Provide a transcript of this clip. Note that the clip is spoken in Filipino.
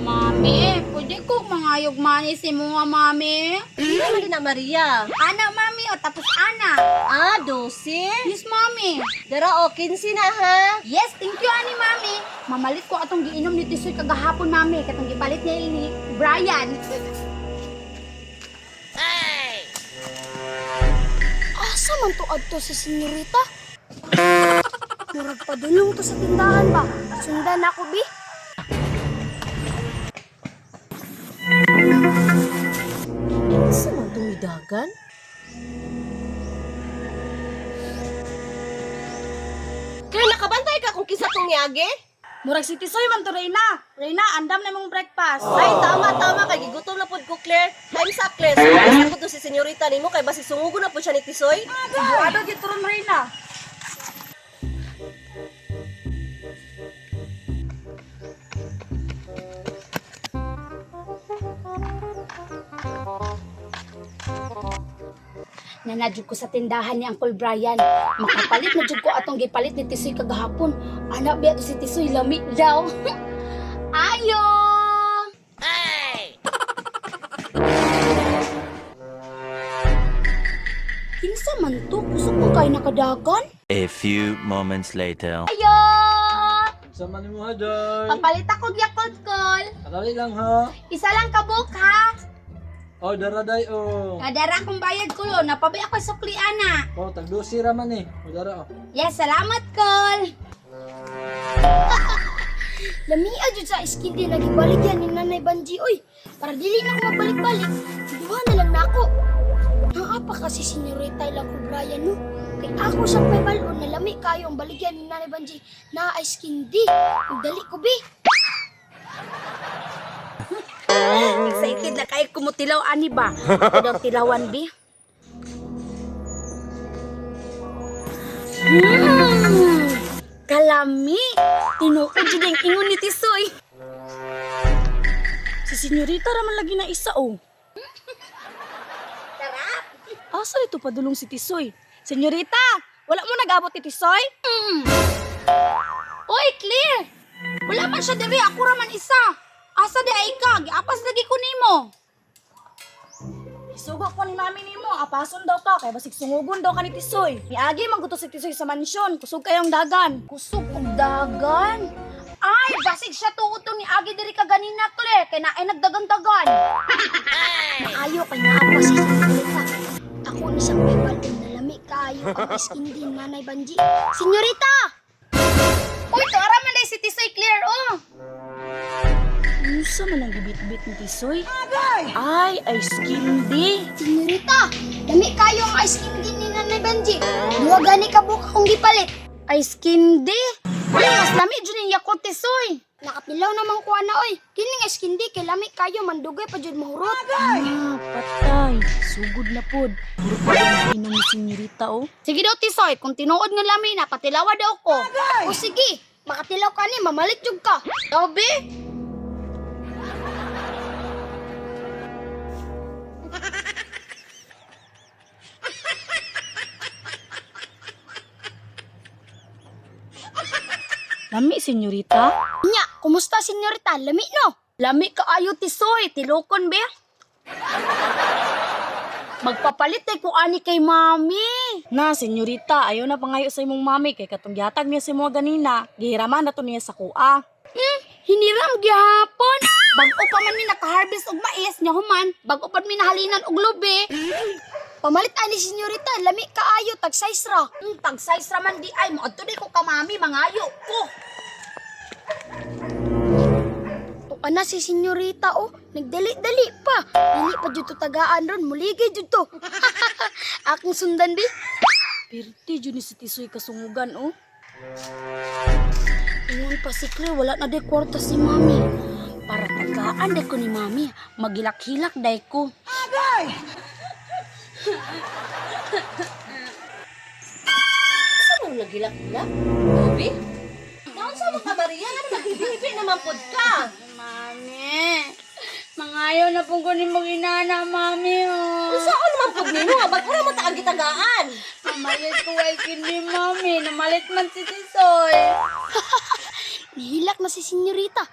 Mami, pwede ko mangayog mani si mga mami. Ano na Maria? Ana, mami, o tapos ana. 12? Yes, mami. Dara o, 15 na ha? Yes, thank you, ani, mami. Mamalit ko atong giinom ni Tisoy kagahapon, mami. Katong gipalit niya ni Brian. Asa man to adto si senyorita? Murag padulong to sa tindahan ba? Sundan ako, bi. Isa man tumidagan? Kaya nakabantay ka kung kisa tong niage? Murag si Tisoy man to, Reyna. Reyna, andam na mong breakfast. Ay, tama, kay gigutom na pod ko, Claire. Time's up, Claire. Sumugis ako to si senyorita nimo kay basi sungugo na po siya ni Tisoy. Sigurado dito ron, Reyna. Nanadjud ko sa tindahan ni Uncle Brian. Makapalit na jud ko atong gipalit ni Tisoy kagahapon. Anak biya to si Tisoy lami daw. Ayo! Kinsa man to? Kusog mo kayo nakadagan? A few moments later. Ayo! Sama ni mo ha, Joy. Papalit ako Yakult Call. Kadali lang ha. Isa lang kabuk ha. Oh, daraday oh. Kadara kong bayad ko lo. Napabay ako sa sukli ana. Oh, tagdusi raman eh. O, dara oh. Yes, salamat Call. Lamia jud sa iskindi nagibalik yan ni Nanay Banji. Oy, para dili na ako mabalik-balik. Duha na lang nako. Naapa kasi senyorita lang ko Brian no. Kay ako sa paybalon na lami kayo ang baligyan ni Nanay Banji na iskindi. Dali ko bi. Excited na kayo kumutilaw ani ba? Ako daw tilawan bi. Kalami! Tinuod jud ang ingon ni Tisoy. Si senyorita raman lagi na isa oh. Tara! Asa ito padulong si Tisoy? Senyorita! Wala mo nag-abot ni Tisoy? Oy, Claire! Wala man siya diri, ako raman isa. Asa di ay ka? Giapas lagi ko nimo. Isugok ko ni mami nimo, apason daw ka kay basig sungugon daw ka ni Tisoy. Niagi magguto si Tisoy sa mansyon, kusog kayong dagan. Kusog og dagan? Ay, basig siya tuod to ni Agi diri ka ganina, Claire, kay naay nagdagan-dagan. Maayo kay naapa si senyorita. Ako ni sa paybalon na lami kayo ang iskindi ni Nanay Banji. Senyorita! Uy, tara man day si Tisoy, Claire, oh. Unsa man ang gibit-bit ni Tisoy? Ay, ice candy. Senyorita, lami kayo ang ice candy ni Nanay Banji. Duwa gani ka buka kong gipalit. Ice candy? Ay, mas lami dyan yung Yakult, Tisoy. Nakapilaw namang kuha na oy. Kining ice candy kay lami kayo mandugay pa jud mahurot. Ah, patay. Sugod na pod. Puro pa rin inom ni senyorita, oh. Sige daw, Tisoy, kung tinuod nga lami na, patilawa daw ko. O sige, makatilaw ka ni mamalik jud ka. Dobe? Lami, senyorita. Nya, kumusta senyorita? Lami no? Lami ka ayo, Tisoy. Tilokon, be? Magpapalit ko ani kay mami. Na, senyorita, ayaw na pangayo sa imong mami kay katong gihatag niya sa mga ganina. Gihiraman na to niya sa kuha. Hiniram gihapon. Bago pa man mi naka-harvest og mais nya human, bago pa mi nahalinan og lubi. Pamalit ani senyorita, lami kaayo tag size ra. Tag size ra man di ay mo adto di ko ka mami mangayo ko. Tuka na si senyorita oh, nagdali-dali pa. Dili pa jud to tagaan ron, muligay jud to. Akong sundan bi. Pirti jud ni si Tisoy kasungugan, oh. Ingon pa si Claire, wala na day kwarta si mami. Para tagaan day ko ni mami, magilak-hilak day ko. Saan mo nagilak-ilak? Toby? Taon sa mga Maria, naghihibi naman pod ka. Mami, mangayo na pong ko ni mong inana, mami, oh. Saan naman pod nimo? Ba't wala mo taang gitagaan? Namalit ko ay kindi, mami. Namalit man si Tisoy. Nihilak na si senyorita.